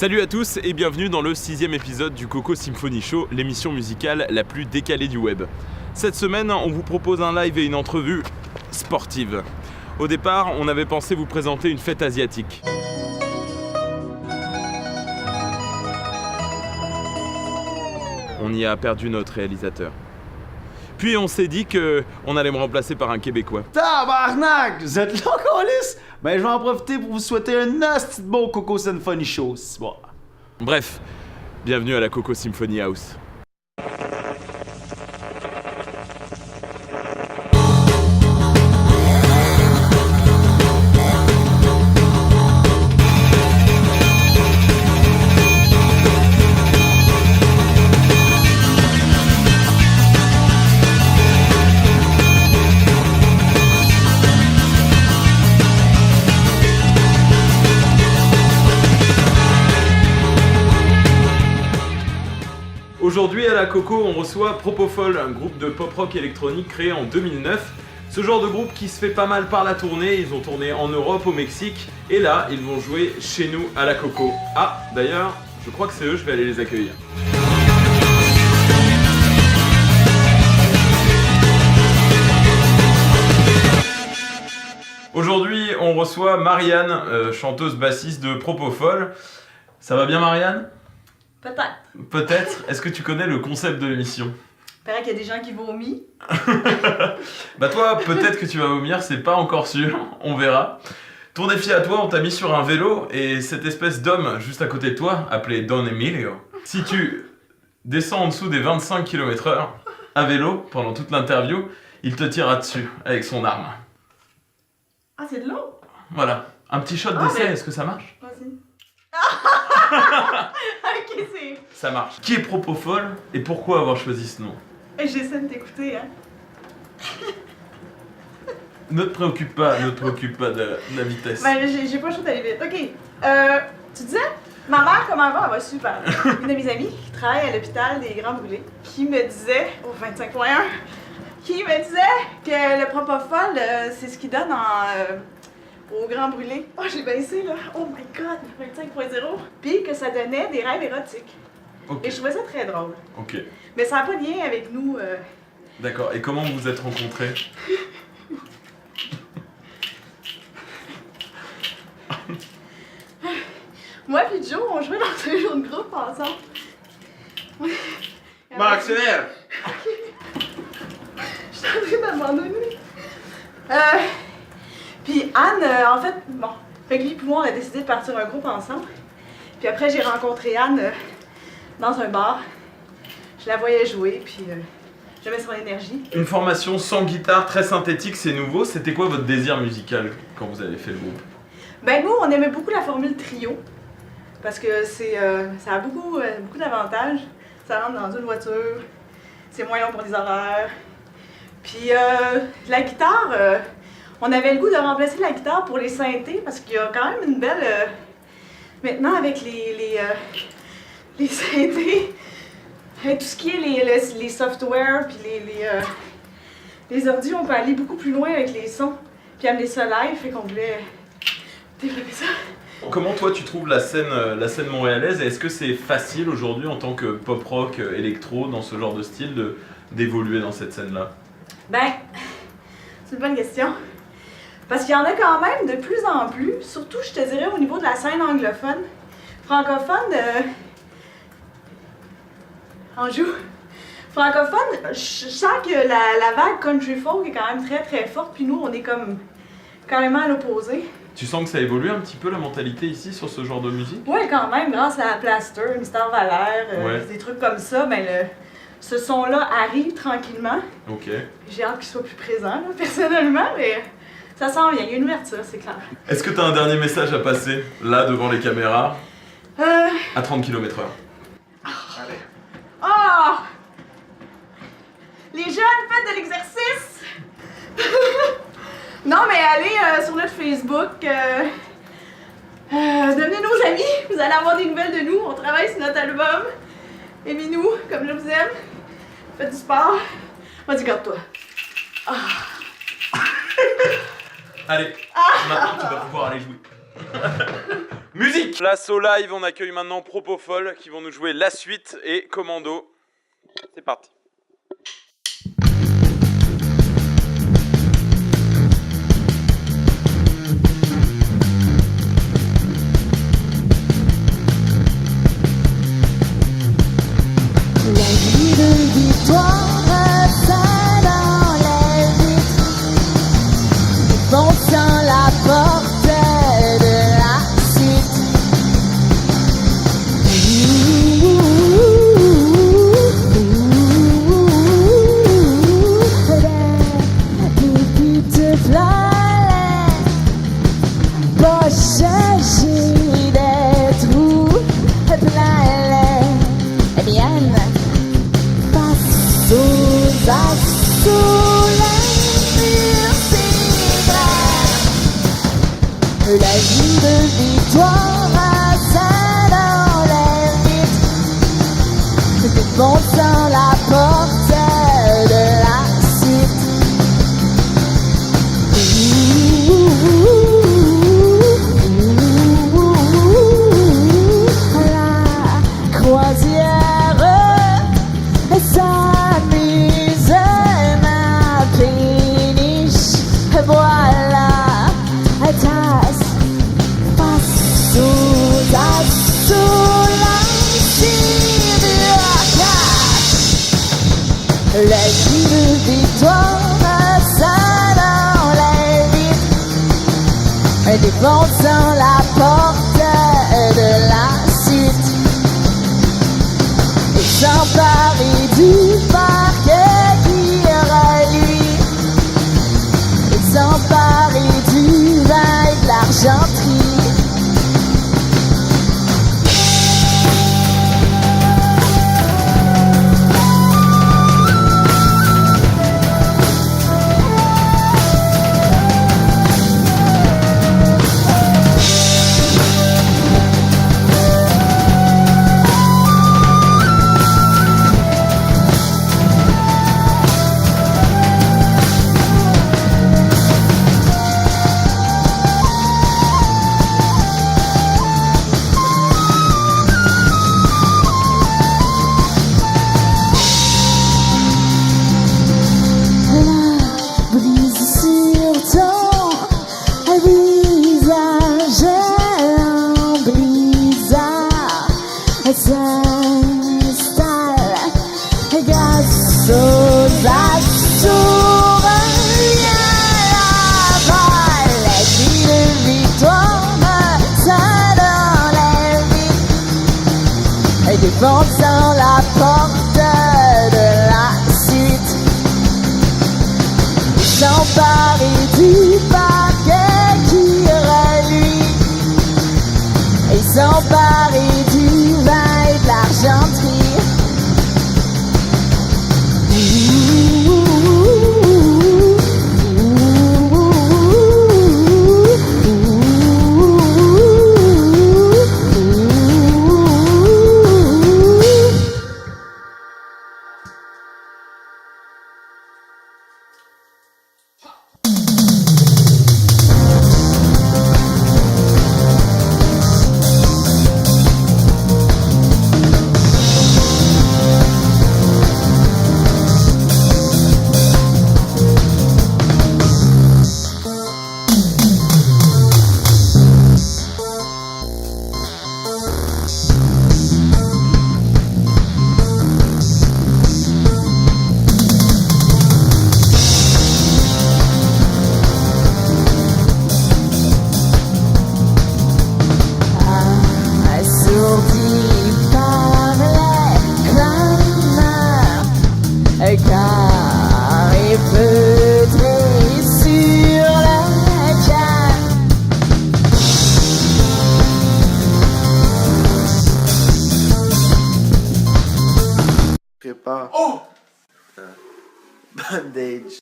Salut à tous et bienvenue dans le 6e épisode du Coco Symphony Show, l'émission musicale la plus décalée du web. Cette semaine, on vous propose un live et une entrevue sportive. Au départ, on avait pensé vous présenter une fête asiatique. On y a perdu notre réalisateur. Puis on s'est dit qu'on allait me remplacer par un Québécois. Tabarnak! Vous êtes là, câlisse? Ben, je vais en profiter pour vous souhaiter un asti de bon Coco Symphony Show. Bon. Bref, bienvenue à la Coco Symphony House. Aujourd'hui à la Coco, on reçoit Propofol, un groupe de pop-rock électronique créé en 2009. Ce genre de groupe qui se fait pas mal par la tournée, ils ont tourné en Europe, au Mexique, et là, ils vont jouer chez nous à la Coco. Ah, d'ailleurs, je crois que c'est eux, je vais aller les accueillir. Aujourd'hui, on reçoit Marianne, chanteuse bassiste de Propofol. Ça va bien, Marianne ? Peut-être. Peut-être. Est-ce que tu connais le concept de l'émission ? Il paraît qu'il y a des gens qui vomissent. Bah toi, peut-être que tu vas vomir, c'est pas encore sûr, on verra. Ton défi à toi, on t'a mis sur un vélo et cette espèce d'homme juste à côté de toi, appelé Don Emilio, si tu descends en dessous des 25 km/h à vélo pendant toute l'interview, il te tirera dessus avec son arme. Ah, c'est de l'eau? Voilà. Un petit shot d'essai, est-ce que ça marche ? Vas-y. Ok, c'est... Ça marche. Qui est Propofol et pourquoi avoir choisi ce nom ? J'essaie de t'écouter, hein. Ne te préoccupe pas de la vitesse. Ben, j'ai pas le choix d'aller vite. Ok. Tu disais, ma mère, comment elle va? Elle va super. Une de mes amies qui travaille à l'hôpital des Grands Brûlés, qui me disait, au 25.1, qui me disait que le Propofol, c'est ce qu'il donne au Grand Brûlé. Oh, j'ai baissé là. Oh my god, 25.0. Puis que ça donnait des rêves érotiques. Ok. Et je trouvais ça très drôle. Ok. Mais ça n'a pas de lien avec nous. D'accord. Et comment vous vous êtes rencontrés ? Moi et Joe, on jouait dans un jeu de groupe ensemble. Accélère! Je suis en train d'abandonner. Puis Anne, en fait, bon, fait que lui et moi, on a décidé de partir un groupe ensemble. Puis après, j'ai rencontré Anne dans un bar. Je la voyais jouer, puis j'aimais son énergie. Une formation sans guitare, très synthétique, c'est nouveau. C'était quoi votre désir musical quand vous avez fait le groupe ? Ben nous, on aimait beaucoup la formule trio. Parce que ça a beaucoup d'avantages. Ça rentre dans une voiture, c'est moins long pour les horaires. Puis la guitare, on avait le goût de remplacer la guitare pour les synthés parce qu'il y a quand même une belle... maintenant avec les synthés, tout ce qui est les softwares puis les ordi, on peut aller beaucoup plus loin avec les sons. Puis amener ça live, fait qu'on voulait développer ça. Comment toi tu trouves la scène montréalaise et est-ce que c'est facile aujourd'hui en tant que pop-rock électro dans ce genre de style d'évoluer dans cette scène-là ? Ben, c'est une bonne question. Parce qu'il y en a quand même de plus en plus, surtout je te dirais au niveau de la scène anglophone. Francophone, Anjou. Francophone, je sens que la vague country folk est quand même très très forte, puis nous on est comme carrément à l'opposé. Tu sens que ça évolue un petit peu la mentalité ici sur ce genre de musique ? Ouais, quand même, grâce à Plaster, Mister Valère, Ouais. des trucs comme ça, ben ce son-là arrive tranquillement. Ok. J'ai hâte qu'il soit plus présent, là, personnellement, mais ça sent bien, il y a une ouverture, c'est clair. Est-ce que tu as un dernier message à passer, là, devant les caméras, à 30 km/h ? Oh! Les jeunes, faites de l'exercice! Non, mais allez sur notre Facebook, devenez nos amis, vous allez avoir des nouvelles de nous, on travaille sur notre album. Aimez-nous, comme je vous aime. Faites du sport. Vas-y, garde-toi. Allez, maintenant tu vas pouvoir aller jouer. Musique. Place au live, on accueille maintenant Propofol qui vont nous jouer la suite et Commando. C'est parti. La vie de victoire, ça dans les vitres, fonçant la porte de la suite. Des petites fleurs, poche j'ai des trous plein les miennes. Sous la mur, c'est grave. La vie de victoire, ça dans les vitres, défonçant la porte de la suite. La croisière s'amuse ma péniche, voilà, tasse, passe sous la cire la vie de victoire, ça dans les vitres, défonçant la porte de la suite. S'emparer du parc qui relie, s'emparer du vin et de l'argenterie. Défonçant la porte de la suite, s'emparer du parc qui relie, et s'emparer du vin et de l'argenterie. Car il peut sur la canne. Prépare. Bandage.